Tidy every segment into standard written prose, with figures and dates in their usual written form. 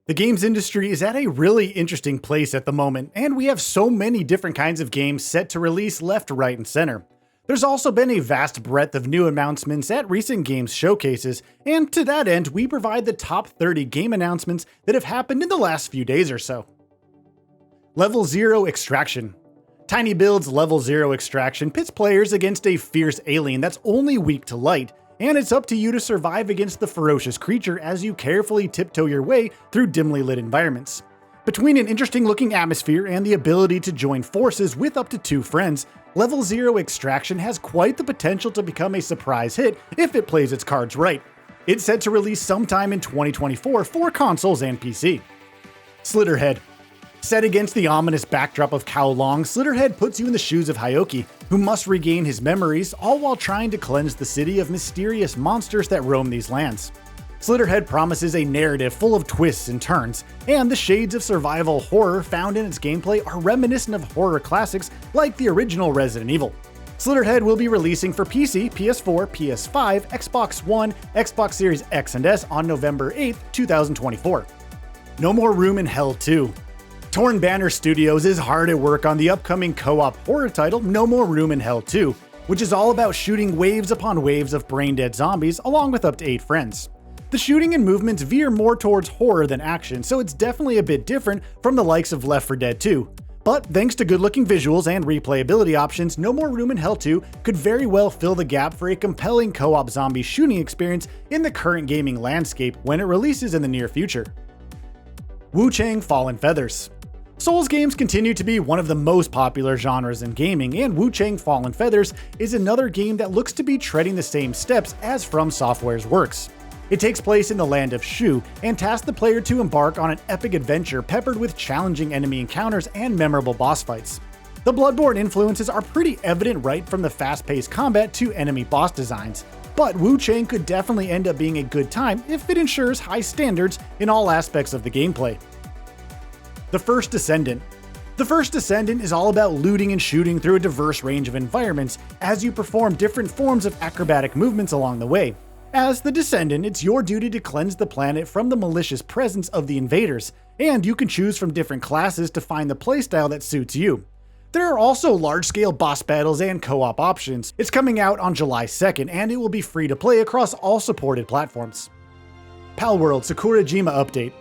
The games industry is at a really interesting place at the moment, and we have so many different kinds of games set to release left, right, and center. There's also been a vast breadth of new announcements at recent games showcases, and to that end, we provide the top 30 game announcements that have happened in the last few days or so. Level 0 Extraction. Tiny Build's Level 0 Extraction pits players against a fierce alien that's only weak to light, and it's up to you to survive against the ferocious creature as you carefully tiptoe your way through dimly lit environments. Between an interesting looking atmosphere and the ability to join forces with up to 2 friends, Level 0 Extraction has quite the potential to become a surprise hit if it plays its cards right. It's set to release sometime in 2024 for consoles and PC. Slitterhead. Set against the ominous backdrop of Kowloon, Slitterhead puts you in the shoes of Hyoki, who must regain his memories, all while trying to cleanse the city of mysterious monsters that roam these lands. Slitterhead promises a narrative full of twists and turns, and the shades of survival horror found in its gameplay are reminiscent of horror classics like the original Resident Evil. Slitterhead will be releasing for PC, PS4, PS5, Xbox One, Xbox Series X and S on November 8, 2024. No More Room in Hell 2. Torn Banner Studios is hard at work on the upcoming co-op horror title No More Room in Hell 2, which is all about shooting waves upon waves of brain-dead zombies along with up to 8 friends. The shooting and movements veer more towards horror than action, so it's definitely a bit different from the likes of Left 4 Dead 2. But thanks to good-looking visuals and replayability options, No More Room in Hell 2 could very well fill the gap for a compelling co-op zombie shooting experience in the current gaming landscape when it releases in the near future. Wu Chang Fallen Feathers. Souls games continue to be one of the most popular genres in gaming, and Wu Chang Fallen Feathers is another game that looks to be treading the same steps as From Software's works. It takes place in the land of Shu, and tasks the player to embark on an epic adventure peppered with challenging enemy encounters and memorable boss fights. The Bloodborne influences are pretty evident right from the fast-paced combat to enemy boss designs, but Wu Chang could definitely end up being a good time if it ensures high standards in all aspects of the gameplay. The First Descendant. The First Descendant is all about looting and shooting through a diverse range of environments as you perform different forms of acrobatic movements along the way. As the Descendant, it's your duty to cleanse the planet from the malicious presence of the invaders, and you can choose from different classes to find the playstyle that suits you. There are also large-scale boss battles and co-op options. It's coming out on July 2nd, and it will be free to play across all supported platforms. Palworld Sakurajima Update.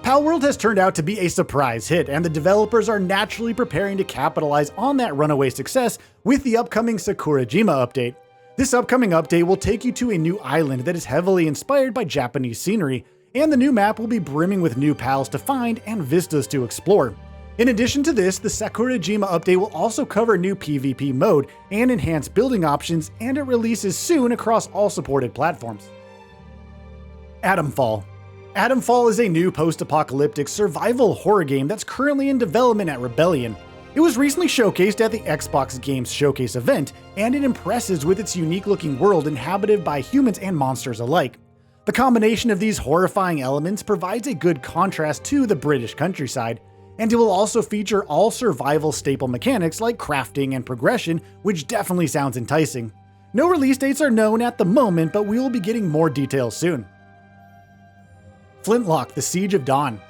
Palworld has turned out to be a surprise hit, and the developers are naturally preparing to capitalize on that runaway success with the upcoming Sakurajima update. This upcoming update will take you to a new island that is heavily inspired by Japanese scenery, and the new map will be brimming with new pals to find and vistas to explore. In addition to this, the Sakurajima update will also cover new PvP mode and enhanced building options, and it releases soon across all supported platforms. Atomfall. Atomfall is a new post-apocalyptic survival horror game that's currently in development at Rebellion. It was recently showcased at the Xbox Games Showcase event, and it impresses with its unique-looking world inhabited by humans and monsters alike. The combination of these horrifying elements provides a good contrast to the British countryside, and it will also feature all survival staple mechanics like crafting and progression, which definitely sounds enticing. No release dates are known at the moment, but we will be getting more details soon. Flintlock: The Siege of Dawn.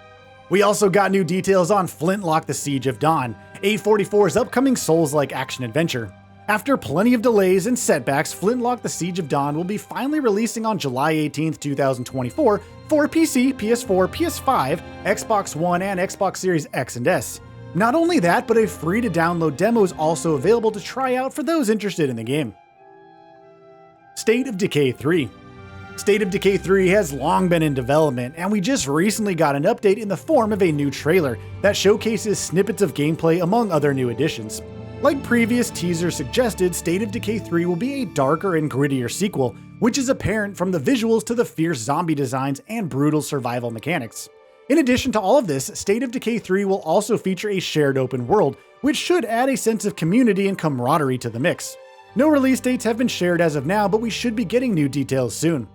We also got new details on Flintlock: The Siege of Dawn, A44's upcoming Souls-like action-adventure. After plenty of delays and setbacks, Flintlock: The Siege of Dawn will be finally releasing on July 18, 2024 for PC, PS4, PS5, Xbox One, and Xbox Series X and S. Not only that, but a free-to-download demo is also available to try out for those interested in the game. State of Decay 3. State of Decay 3 has long been in development, and we just recently got an update in the form of a new trailer that showcases snippets of gameplay among other new additions. Like previous teasers suggested, State of Decay 3 will be a darker and grittier sequel, which is apparent from the visuals to the fierce zombie designs and brutal survival mechanics. In addition to all of this, State of Decay 3 will also feature a shared open world, which should add a sense of community and camaraderie to the mix. No release dates have been shared as of now, but we should be getting new details soon.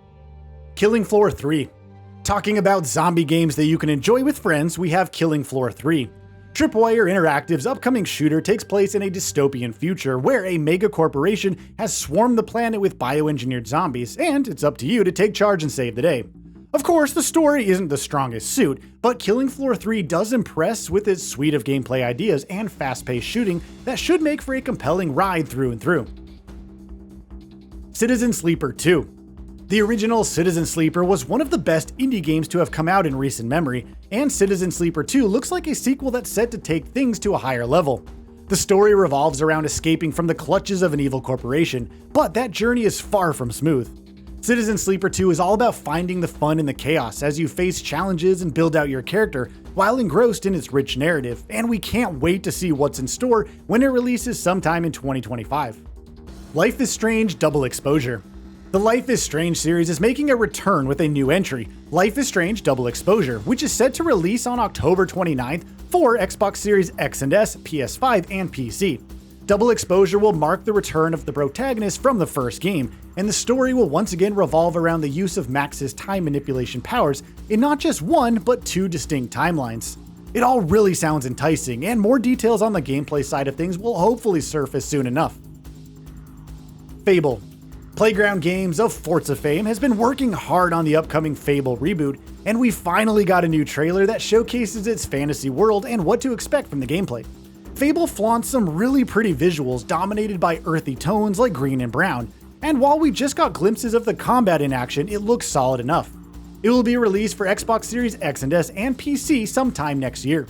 Killing Floor 3. Talking about zombie games that you can enjoy with friends, we have Killing Floor 3. Tripwire Interactive's upcoming shooter takes place in a dystopian future where a mega corporation has swarmed the planet with bioengineered zombies, and it's up to you to take charge and save the day. Of course, the story isn't the strongest suit, but Killing Floor 3 does impress with its suite of gameplay ideas and fast-paced shooting that should make for a compelling ride through and through. Citizen Sleeper 2. The original Citizen Sleeper was one of the best indie games to have come out in recent memory, and Citizen Sleeper 2 looks like a sequel that's set to take things to a higher level. The story revolves around escaping from the clutches of an evil corporation, but that journey is far from smooth. Citizen Sleeper 2 is all about finding the fun in the chaos as you face challenges and build out your character while engrossed in its rich narrative, and we can't wait to see what's in store when it releases sometime in 2025. Life is Strange Double Exposure. The Life is Strange series is making a return with a new entry, Life is Strange Double Exposure, which is set to release on October 29th for Xbox Series X and S, PS5, and PC. Double Exposure will mark the return of the protagonist from the first game, and the story will once again revolve around the use of Max's time manipulation powers in not just one, but two distinct timelines. It all really sounds enticing, and more details on the gameplay side of things will hopefully surface soon enough. Fable. Playground Games of Forza fame has been working hard on the upcoming Fable reboot, and we finally got a new trailer that showcases its fantasy world and what to expect from the gameplay. Fable flaunts some really pretty visuals dominated by earthy tones like green and brown, and while we just got glimpses of the combat in action, it looks solid enough. It will be released for Xbox Series X and S and PC sometime next year.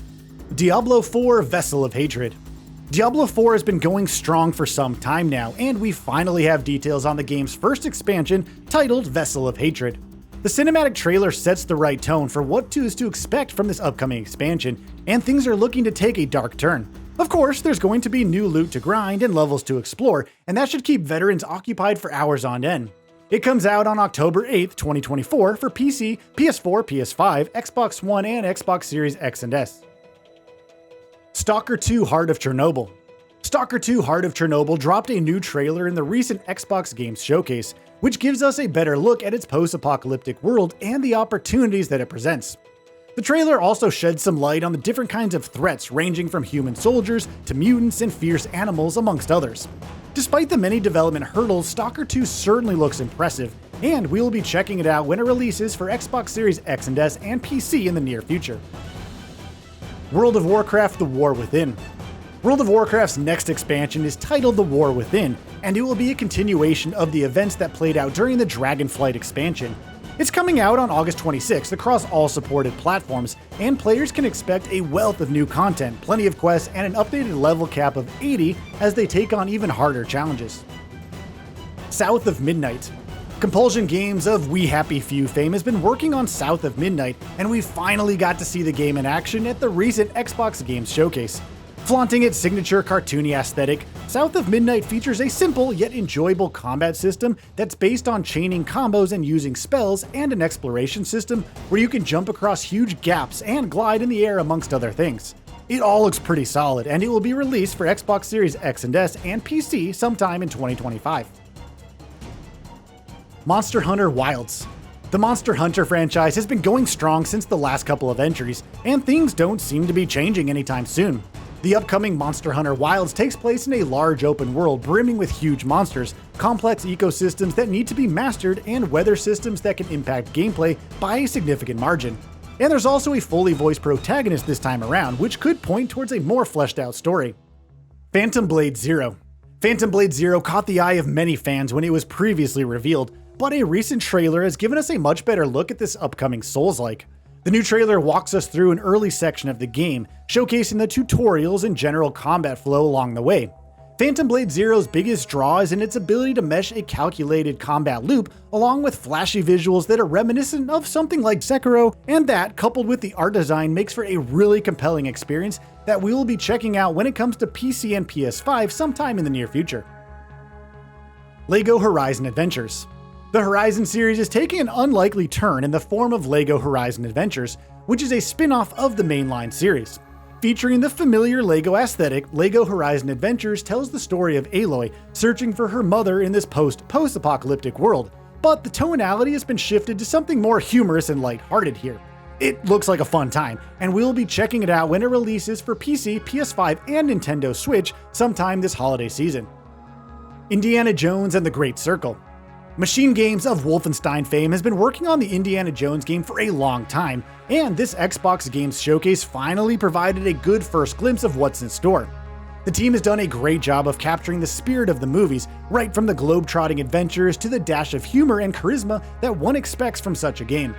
Diablo IV Vessel of Hatred. Diablo IV has been going strong for some time now, and we finally have details on the game's first expansion titled Vessel of Hatred. The cinematic trailer sets the right tone for what is to expect from this upcoming expansion, and things are looking to take a dark turn. Of course, there's going to be new loot to grind and levels to explore, and that should keep veterans occupied for hours on end. It comes out on October 8th, 2024 for PC, PS4, PS5, Xbox One, and Xbox Series X and S. Stalker 2 Heart of Chernobyl. Stalker 2 Heart of Chernobyl dropped a new trailer in the recent Xbox Games Showcase, which gives us a better look at its post-apocalyptic world and the opportunities that it presents. The trailer also sheds some light on the different kinds of threats ranging from human soldiers to mutants and fierce animals amongst others. Despite the many development hurdles, Stalker 2 certainly looks impressive, and we will be checking it out when it releases for Xbox Series X and S and PC in the near future. World of Warcraft: The War Within. World of Warcraft's next expansion is titled The War Within, and it will be a continuation of the events that played out during the Dragonflight expansion. It's coming out on August 26th across all supported platforms, and players can expect a wealth of new content, plenty of quests, and an updated level cap of 80 as they take on even harder challenges. South of Midnight. Compulsion Games of We Happy Few fame has been working on South of Midnight, and we finally got to see the game in action at the recent Xbox Games Showcase. Flaunting its signature cartoony aesthetic, South of Midnight features a simple yet enjoyable combat system that's based on chaining combos and using spells, and an exploration system where you can jump across huge gaps and glide in the air amongst other things. It all looks pretty solid, and it will be released for Xbox Series X and S and PC sometime in 2025. Monster Hunter Wilds. The Monster Hunter franchise has been going strong since the last couple of entries, and things don't seem to be changing anytime soon. The upcoming Monster Hunter Wilds takes place in a large open world brimming with huge monsters, complex ecosystems that need to be mastered, and weather systems that can impact gameplay by a significant margin. And there's also a fully voiced protagonist this time around, which could point towards a more fleshed out story. Phantom Blade Zero. Phantom Blade Zero caught the eye of many fans when it was previously revealed, but a recent trailer has given us a much better look at this upcoming Souls-like. The new trailer walks us through an early section of the game, showcasing the tutorials and general combat flow along the way. Phantom Blade Zero's biggest draw is in its ability to mesh a calculated combat loop along with flashy visuals that are reminiscent of something like Sekiro, and that, coupled with the art design, makes for a really compelling experience that we will be checking out when it comes to PC and PS5 sometime in the near future. LEGO Horizon Adventures. The Horizon series is taking an unlikely turn in the form of LEGO Horizon Adventures, which is a spin-off of the mainline series. Featuring the familiar LEGO aesthetic, LEGO Horizon Adventures tells the story of Aloy searching for her mother in this post-apocalyptic world, but the tonality has been shifted to something more humorous and lighthearted here. It looks like a fun time, and we'll be checking it out when it releases for PC, PS5, and Nintendo Switch sometime this holiday season. Indiana Jones and the Great Circle. Machine Games of Wolfenstein fame has been working on the Indiana Jones game for a long time, and this Xbox Games Showcase finally provided a good first glimpse of what's in store. The team has done a great job of capturing the spirit of the movies, right from the globe-trotting adventures to the dash of humor and charisma that one expects from such a game.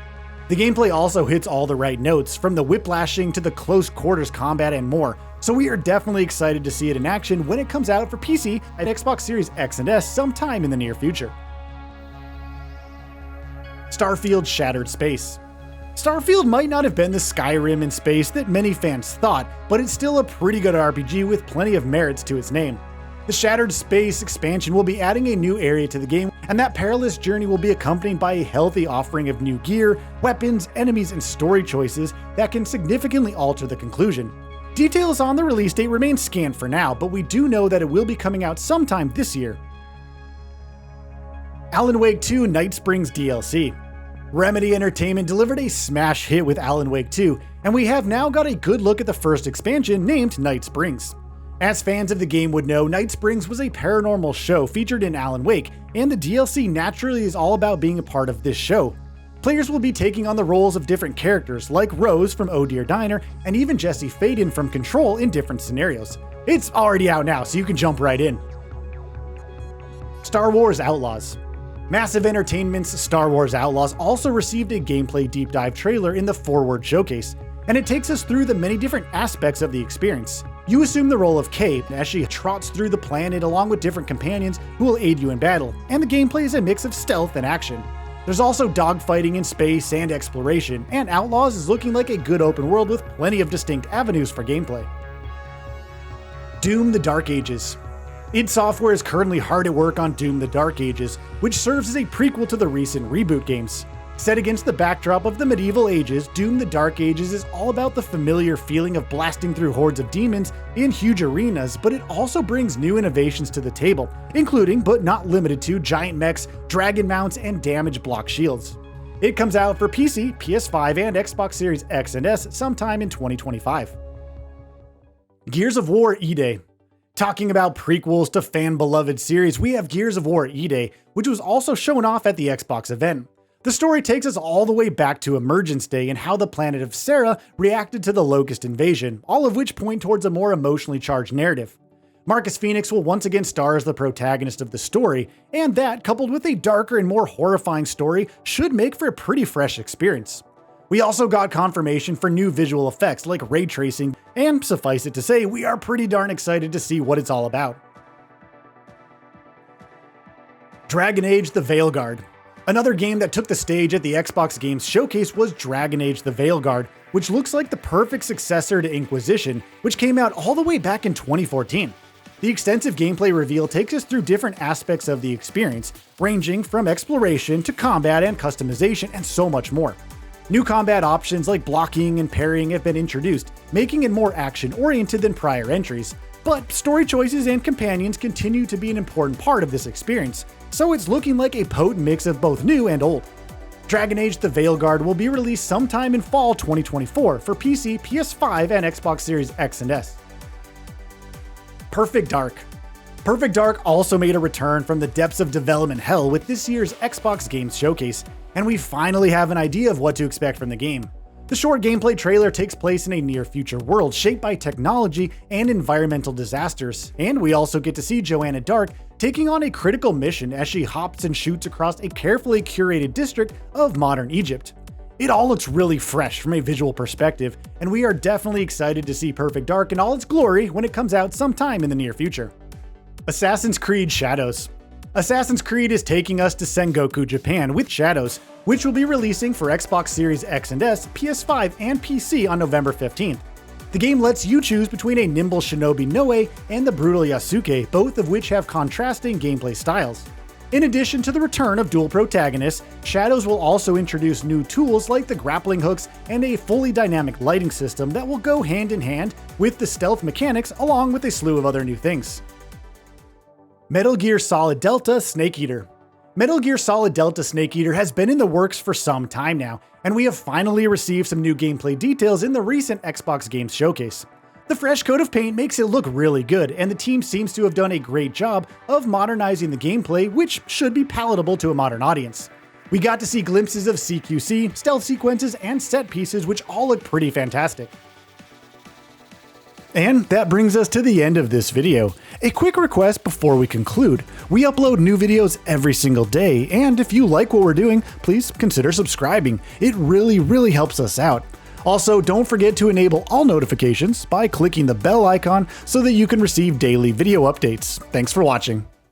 The gameplay also hits all the right notes, from the whiplashing to the close quarters combat and more, so we are definitely excited to see it in action when it comes out for PC and Xbox Series X and S sometime in the near future. Starfield Shattered Space. Starfield might not have been the Skyrim in space that many fans thought, but it's still a pretty good RPG with plenty of merits to its name. The Shattered Space expansion will be adding a new area to the game, and that perilous journey will be accompanied by a healthy offering of new gear, weapons, enemies, and story choices that can significantly alter the conclusion. Details on the release date remain scant for now, but we do know that it will be coming out sometime this year. Alan Wake 2 Night Springs DLC. Remedy Entertainment delivered a smash hit with Alan Wake 2, and we have now got a good look at the first expansion named Night Springs. As fans of the game would know, Night Springs was a paranormal show featured in Alan Wake, and the DLC naturally is all about being a part of this show. Players will be taking on the roles of different characters like Rose from Oh Dear Diner and even Jesse Faden from Control in different scenarios. It's already out now, so you can jump right in. Star Wars Outlaws. Massive Entertainment's Star Wars Outlaws also received a gameplay deep dive trailer in the Forward Showcase, and it takes us through the many different aspects of the experience. You assume the role of Kay as she trots through the planet along with different companions who will aid you in battle, and the gameplay is a mix of stealth and action. There's also dogfighting in space and exploration, and Outlaws is looking like a good open world with plenty of distinct avenues for gameplay. Doom: The Dark Ages. id Software is currently hard at work on Doom: The Dark Ages, which serves as a prequel to the recent reboot games. Set against the backdrop of the medieval ages, Doom: The Dark Ages is all about the familiar feeling of blasting through hordes of demons in huge arenas, but it also brings new innovations to the table, including, but not limited to, giant mechs, dragon mounts, and damage block shields. It comes out for PC, PS5, and Xbox Series X and S sometime in 2025. Gears of War E-Day. Talking about prequels to fan-beloved series, we have Gears of War E-Day, which was also shown off at the Xbox event. The story takes us all the way back to Emergence Day and how the planet of S.t.a.L.K.E.R reacted to the Locust invasion, all of which point towards a more emotionally charged narrative. Marcus Phoenix will once again star as the protagonist of the story, and that, coupled with a darker and more horrifying story, should make for a pretty fresh experience. We also got confirmation for new visual effects like ray tracing, and suffice it to say, we are pretty darn excited to see what it's all about. Dragon Age: The Veilguard. Another game that took the stage at the Xbox Games Showcase was Dragon Age: The Veilguard, which looks like the perfect successor to Inquisition, which came out all the way back in 2014. The extensive gameplay reveal takes us through different aspects of the experience, ranging from exploration to combat and customization and so much more. New combat options like blocking and parrying have been introduced, making it more action-oriented than prior entries, but story choices and companions continue to be an important part of this experience, so it's looking like a potent mix of both new and old. Dragon Age: The Veilguard will be released sometime in fall 2024 for PC, PS5, and Xbox Series X and S. Perfect Dark. Perfect Dark also made a return from the depths of development hell with this year's Xbox Games Showcase, and we finally have an idea of what to expect from the game. The short gameplay trailer takes place in a near-future world shaped by technology and environmental disasters, and we also get to see Joanna Dark taking on a critical mission as she hops and shoots across a carefully curated district of modern Egypt. It all looks really fresh from a visual perspective, and we are definitely excited to see Perfect Dark in all its glory when it comes out sometime in the near future. Assassin's Creed Shadows. Assassin's Creed is taking us to Sengoku, Japan with Shadows, which will be releasing for Xbox Series X and S, PS5, and PC on November 15th. The game lets you choose between a nimble shinobi Noe and the brutal Yasuke, both of which have contrasting gameplay styles. In addition to the return of dual protagonists, Shadows will also introduce new tools like the grappling hooks and a fully dynamic lighting system that will go hand in hand with the stealth mechanics along with a slew of other new things. Metal Gear Solid Delta Snake-Eater. Metal Gear Solid Delta Snake-Eater has been in the works for some time now, and we have finally received some new gameplay details in the recent Xbox Games Showcase. The fresh coat of paint makes it look really good, and the team seems to have done a great job of modernizing the gameplay, which should be palatable to a modern audience. We got to see glimpses of CQC, stealth sequences, and set pieces, which all look pretty fantastic. And that brings us to the end of this video. A quick request before we conclude. We upload new videos every single day, and if you like what we're doing, please consider subscribing. It really helps us out. Also, don't forget to enable all notifications by clicking the bell icon so that you can receive daily video updates. Thanks for watching.